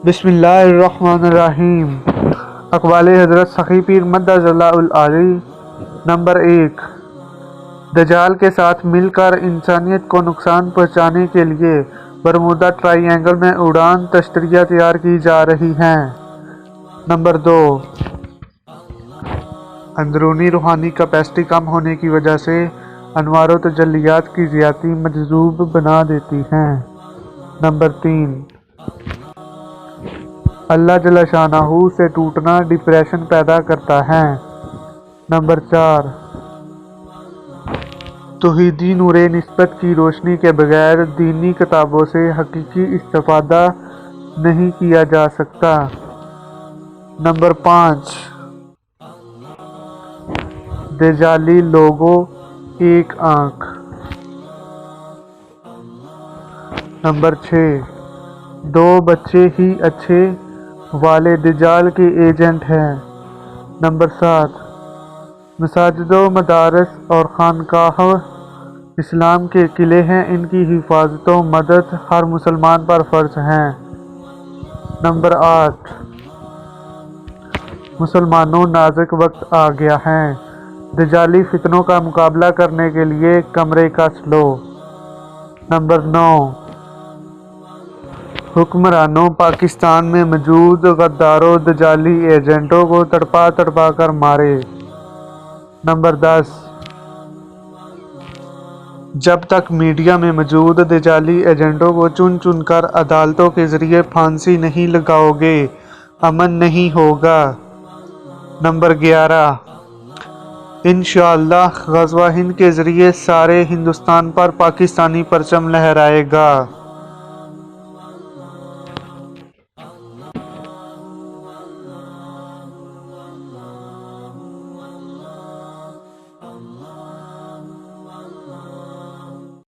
بسم اللہ الرحمن الرحیم۔ اقوال حضرت سخی پیر مدظ اللہ العالی۔ نمبر 1، دجال کے ساتھ مل کر انسانیت کو نقصان پہنچانے کے لیے برمودا ٹرائی اینگل میں اڑان تشتریاں تیار کی جا رہی ہیں۔ نمبر 2، اندرونی روحانی کیپیسٹی کم ہونے کی وجہ سے انوار و تجلیات کی زیادتی مجذوب بنا دیتی ہیں۔ نمبر 3، اللہ جل شانہ سے ٹوٹنا ڈپریشن پیدا کرتا ہے۔ نمبر 4، توحیدی نور نسبت کی روشنی کے بغیر دینی کتابوں سے حقیقی استفادہ نہیں کیا جا سکتا۔ نمبر 5، دجالی لوگو ایک آنکھ۔ نمبر 6، 2 بچے ہی اچھے والے دجال کے ایجنٹ ہیں۔ نمبر 7، مساجد و مدارس اور خانقاہ اسلام کے قلعے ہیں، ان کی حفاظت و مدد ہر مسلمان پر فرض ہے۔ نمبر 8، مسلمانوں نازک وقت آ گیا ہے، دجالی فتنوں کا مقابلہ کرنے کے لیے کمرے کس لو۔ نمبر 9، حکمرانوں پاکستان میں موجود غداروں دجالی ایجنٹوں کو تڑپا تڑپا کر مارے۔ نمبر 10، جب تک میڈیا میں موجود دجالی ایجنٹوں کو چن چن کر عدالتوں کے ذریعے پھانسی نہیں لگاؤ گے، امن نہیں ہوگا۔ نمبر 11، انشاءاللہ غزوہ ہند کے ذریعے سارے ہندوستان پر پاکستانی پرچم لہرائے گا۔